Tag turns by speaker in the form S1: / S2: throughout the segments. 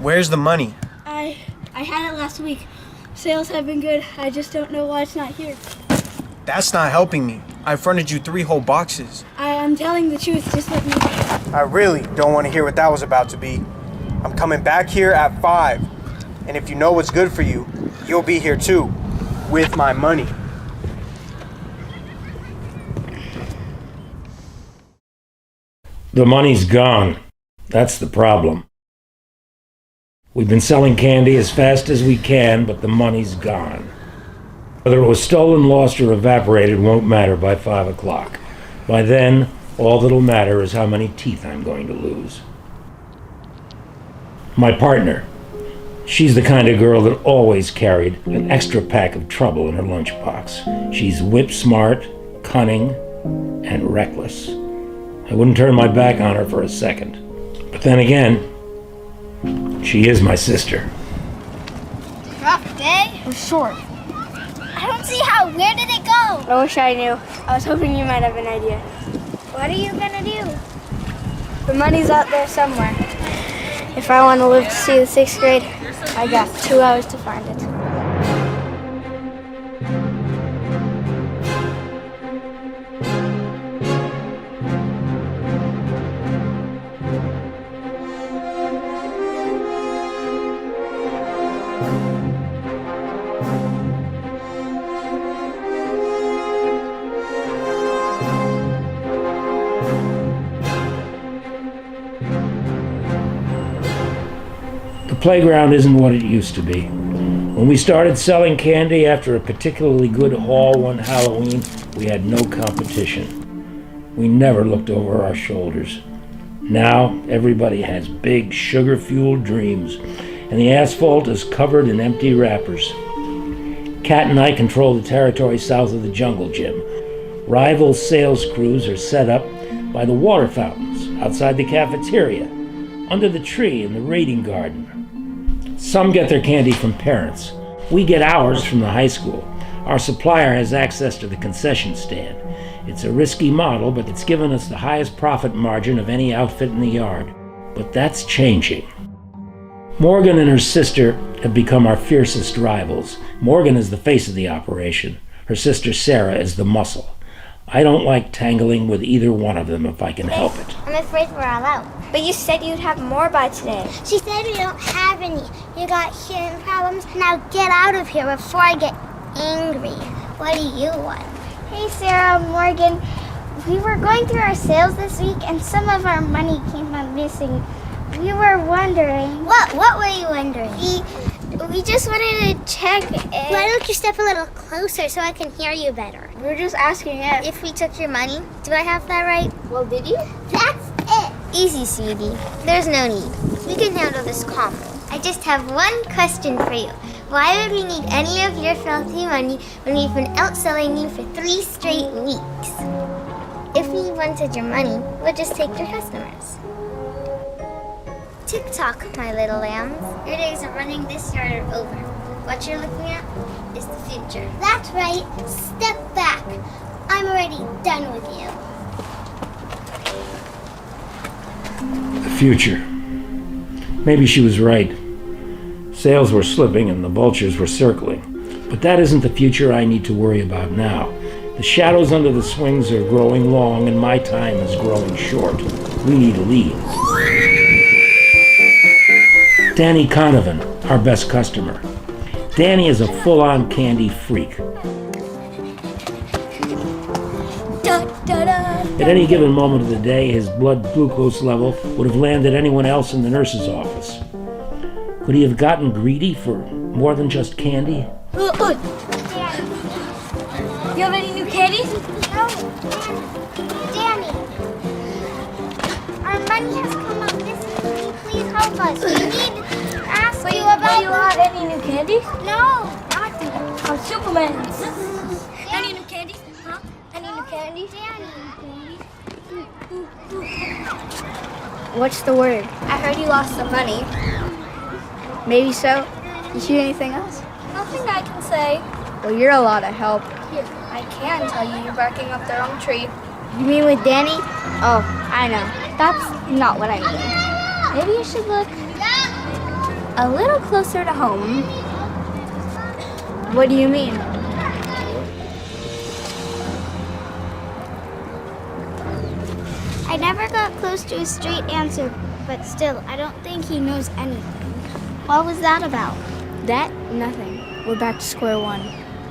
S1: Where's the money?
S2: I had it last week. Sales have been good. I just don't know why it's not here.
S1: That's not helping me. I fronted you 3 whole boxes.
S2: I'm telling the truth. Just let me...
S1: I really don't want to hear what that was about to be. I'm coming back here at 5. And if you know what's good for you, you'll be here too. With my money.
S3: The money's gone. That's the problem. We've been selling candy as fast as we can, but the money's gone. Whether it was stolen, lost, or evaporated won't matter by 5 o'clock. By then, all that'll matter is how many teeth I'm going to lose. My partner. She's the kind of girl that always carried an extra pack of trouble in her lunchbox. She's whip smart, cunning, and reckless. I wouldn't turn my back on her for a second. But then again, she is my sister.
S4: Rough day?
S2: It was short.
S4: I don't see how. Where did it go?
S2: I wish I knew. I was hoping you might have an idea.
S4: What are you gonna do?
S2: The money's out there somewhere. If I want to live to see the 6th grade, I got 2 hours to find it.
S3: The playground isn't what it used to be. When we started selling candy after a particularly good haul one Halloween, we had no competition. We never looked over our shoulders. Now, everybody has big, sugar-fueled dreams, and the asphalt is covered in empty wrappers. Kat and I control the territory south of the jungle gym. Rival sales crews are set up by the water fountains outside the cafeteria, under the tree in the raiding garden. Some get their candy from parents. We get ours from the high school. Our supplier has access to the concession stand. It's a risky model, but it's given us the highest profit margin of any outfit in the yard. But that's changing. Morgan and her sister have become our fiercest rivals. Morgan is the face of the operation. Her sister Sarah is the muscle. I don't like tangling with either one of them if I can help it.
S4: I'm afraid we're all out. But you said you'd have more by today. She said we don't have any. You got hearing problems. Now get out of here before I get angry. What do you want? Hey, Sarah, Morgan. We were going through our sales this week, and some of our money came up missing. We were wondering... What were you wondering? We just wanted to check if... Why don't you step a little closer so I can hear you better?
S2: We were just asking
S4: If we took your money, do I have that right?
S2: Well, did you?
S4: That's it. Easy, sweetie. There's no need. We can handle this calmly. I just have one question for you. Why would we need any of your filthy money when we've been outselling you for 3 straight weeks? If we wanted your money, we'll just take your customers. Tick-tock, my little lambs. Your days of running this yard are over. What you're looking at is the future. That's right. Step back. I'm already done with you.
S3: The future. Maybe she was right. Sales were slipping and the vultures were circling. But that isn't the future I need to worry about now. The shadows under the swings are growing long and my time is growing short. We need a lead. Danny Conovan, our best customer. Danny is a full-on candy freak. At any given moment of the day, his blood glucose level would have landed anyone else in the nurse's office. Could he have gotten greedy for more than just candy?
S2: Look. You have any new candies?
S4: No, Danny. Our money has come up missing. Will you please help us? We need to ask you about...
S2: Do you have any new candies?
S4: No, not
S2: Oh, Superman. Any new candies? Huh? Any new candies?
S4: Danny.
S2: What's the word?
S4: I heard you lost some money.
S2: Maybe so. You see anything else?
S4: Nothing I can say.
S2: Well, you're a lot of help.
S4: Here, I can tell you you're barking up the wrong tree.
S2: You mean with Danny? Oh, I know. That's not what I mean. Maybe you should look A little closer to home. What do you mean?
S4: I never got close to a straight answer, but still, I don't think he knows anything. What was that about?
S2: That? Nothing. We're back to square one.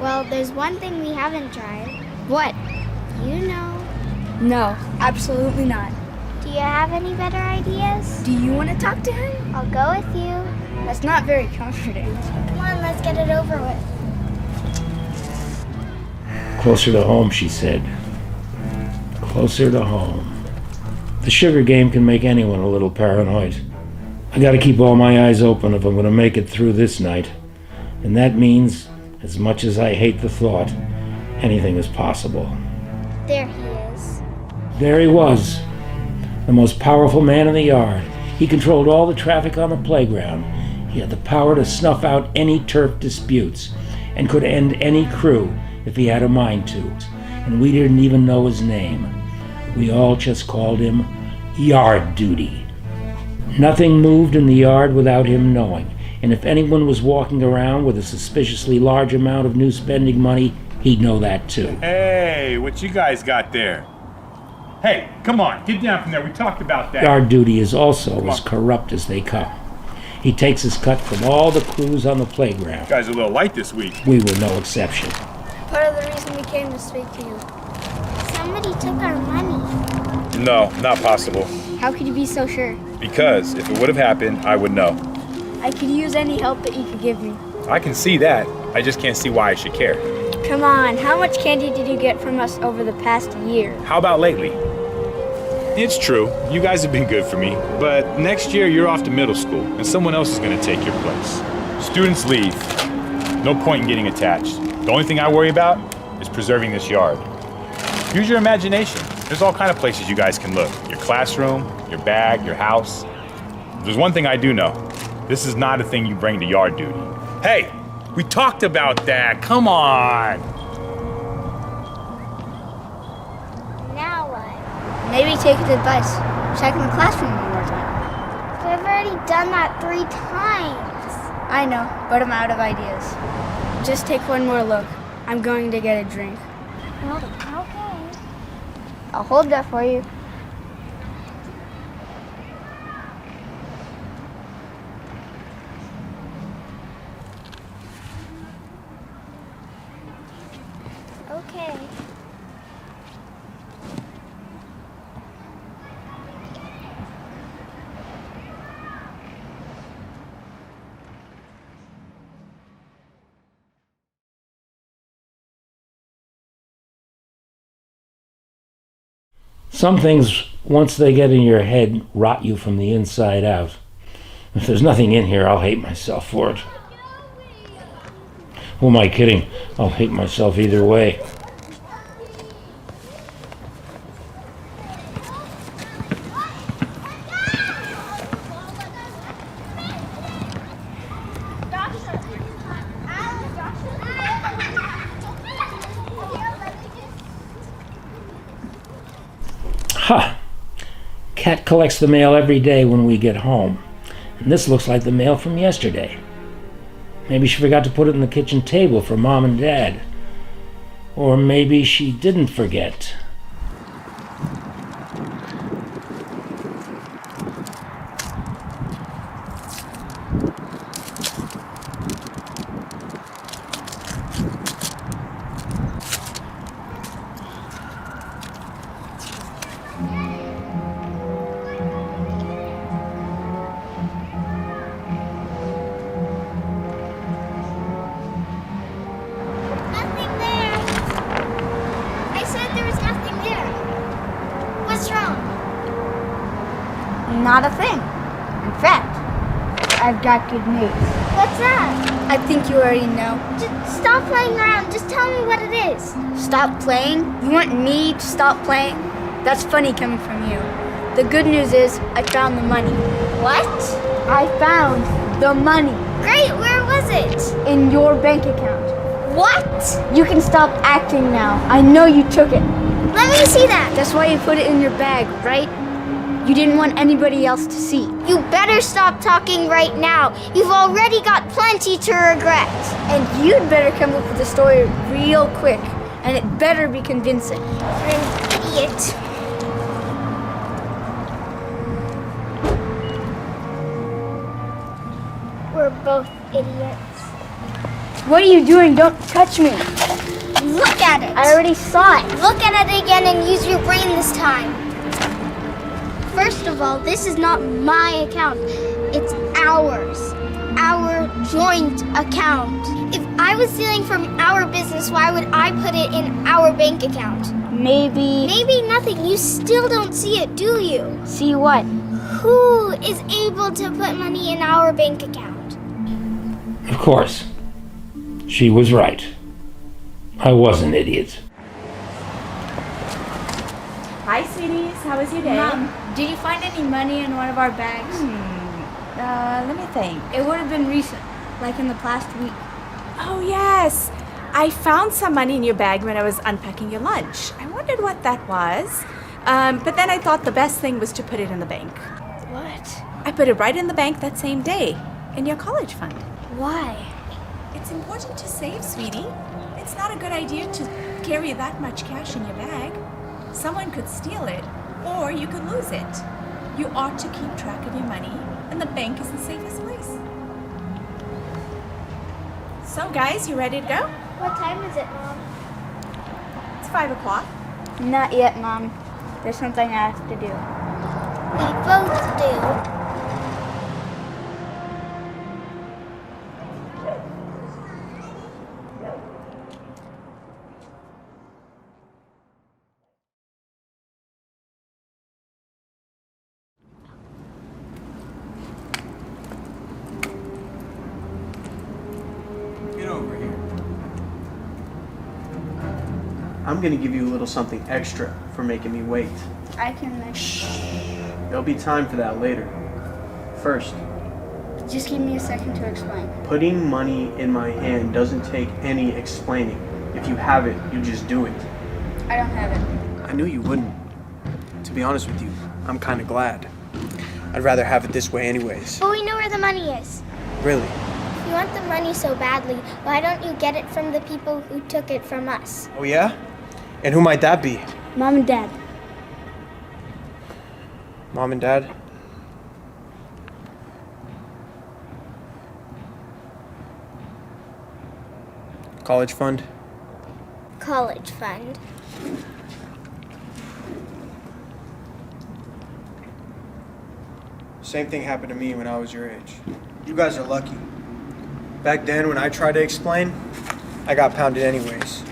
S4: Well, there's one thing we haven't tried.
S2: What?
S4: You know.
S2: No, absolutely not.
S4: Do you have any better ideas?
S2: Do you want to talk to him?
S4: I'll go with you.
S2: That's not very comforting.
S4: Come on, let's get it over with.
S3: Closer to home, she said. Closer to home. The sugar game can make anyone a little paranoid. I gotta keep all my eyes open if I'm gonna make it through this night. And that means, as much as I hate the thought, anything is possible.
S4: There he is.
S3: There he was, the most powerful man in the yard. He controlled all the traffic on the playground. He had the power to snuff out any turf disputes and could end any crew if he had a mind to. And we didn't even know his name. We all just called him Yard Duty. Nothing moved in the yard without him knowing, and if anyone was walking around with a suspiciously large amount of new spending money, he'd know that too.
S5: Hey, what you guys got there? Hey, come on, get down from there. We talked about that.
S3: Yard Duty is also as corrupt as they come. He takes his cut from all the crews on the playground.
S5: You guys are a little light this week.
S3: We were no exception.
S2: Part of the reason we came to speak to you.
S4: Somebody took our money.
S5: No, not possible.
S2: How could you be so sure?
S5: Because if it would have happened, I would know.
S2: I could use any help that you could give me.
S5: I can see that. I just can't see why I should care.
S2: Come on, how much candy did you get from us over the past year?
S5: How about lately? It's true, you guys have been good for me, but next year you're off to middle school and someone else is going to take your place. Students leave. No point in getting attached. The only thing I worry about is preserving this yard. Use your imagination. There's all kind of places you guys can look. Your classroom, your bag, your house. There's one thing I do know. This is not a thing you bring to yard duty. Hey, we talked about that. Come on.
S4: Now what?
S2: Maybe take his advice. Check in the classroom one more time.
S4: We've already done that 3 times.
S2: I know, but I'm out of ideas. Just take one more look. I'm going to get a drink.
S4: Okay.
S2: I'll hold that for you.
S4: Okay.
S3: Some things, once they get in your head, rot you from the inside out. If there's nothing in here, I'll hate myself for it. Who am I kidding? I'll hate myself either way. Ha! Cat collects the mail every day when we get home. And this looks like the mail from yesterday. Maybe she forgot to put it on the kitchen table for Mom and Dad. Or maybe she didn't forget.
S4: Nothing there. I said there was nothing there. What's wrong?
S2: Not a thing. In fact, I've got good news.
S4: What's that?
S2: I think you already know.
S4: Just stop playing around. Just tell me what it is.
S2: Stop playing? You want me to stop playing? That's funny coming from you. The good news is I found the money.
S4: What?
S2: I found the money
S4: Great. Where was it?
S2: in your bank account.
S4: What?
S2: You can stop acting now. I know you took it.
S4: Let me see that.
S2: That's why you put it in your bag, right? You didn't want anybody else to see.
S4: You better stop talking right now. You've already got plenty to regret.
S2: And you'd better come up with a story real quick. And it better be convincing.
S4: You're an idiot. We're both idiots.
S2: What are you doing? Don't touch me.
S4: Look at it.
S2: I already saw it.
S4: Look at it again and use your brain this time. First of all, this is not my account. It's ours. Our joint account. If I was stealing from our business, why would I put it in our bank account? Maybe nothing. You still don't see it, do you?
S2: See what?
S4: Who is able to put money in our bank account?
S3: Of course. She was right. I was an idiot.
S6: Hi, sweeties. How was your day?
S2: Mom, did you find any money in one of our bags?
S6: Let me think.
S2: It would have been recent, like in the past week.
S6: Oh, yes. I found some money in your bag when I was unpacking your lunch. I wondered what that was. But then I thought the best thing was to put it in the bank.
S2: What?
S6: I put it right in the bank that same day, in your college fund.
S2: Why?
S6: It's important to save, sweetie. It's not a good idea to carry that much cash in your bag. Someone could steal it, or you could lose it. You ought to keep track of your money, and the bank is the safest place. So, guys, you ready to go?
S4: What time is it, Mom?
S6: It's 5 o'clock.
S2: Not yet, Mom. There's something I have to do.
S4: We both do.
S1: Get over here. I'm gonna give you a little something extra for making me wait.
S2: I can make...
S1: There'll be time for that later. First,
S2: Just give me a second to explain.
S1: putting money in my hand doesn't take any explaining. If you have it, you just do it.
S2: I don't have it.
S1: I knew you wouldn't. To be honest with you, I'm kind of glad. I'd rather have it this way anyways.
S4: But we know where the money is.
S1: Really?
S4: If you want the money so badly, why don't you get it from the people who took it from us?
S1: Oh yeah? And who might that be?
S2: Mom and Dad.
S1: Mom and Dad? College fund?
S4: College fund.
S1: Same thing happened to me when I was your age. You guys are lucky. Back then, when I tried to explain, I got pounded anyways.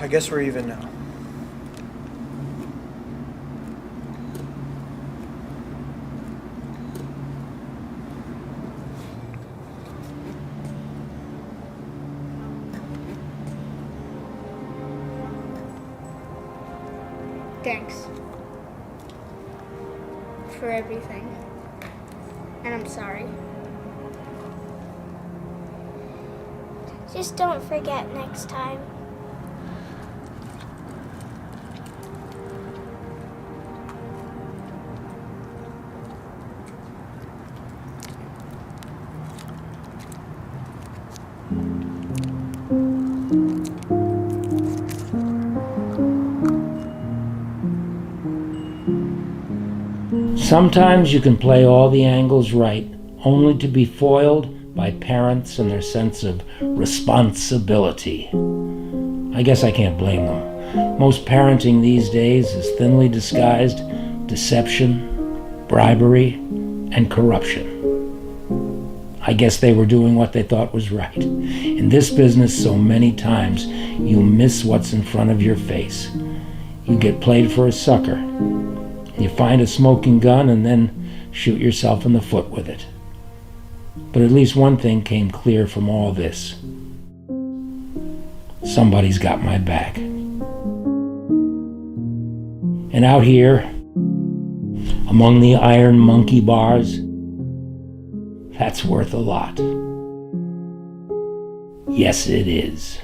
S1: I guess we're even now.
S2: Thanks. For everything. And I'm sorry.
S4: Just don't forget next time.
S3: Sometimes you can play all the angles right, only to be foiled by parents and their sense of responsibility. I guess I can't blame them. Most parenting these days is thinly disguised deception, bribery, and corruption. I guess they were doing what they thought was right. In this business, so many times, you miss what's in front of your face. You get played for a sucker. You find a smoking gun and then shoot yourself in the foot with it. But at least one thing came clear from all this. Somebody's got my back. And out here, among the iron monkey bars, that's worth a lot. Yes, it is.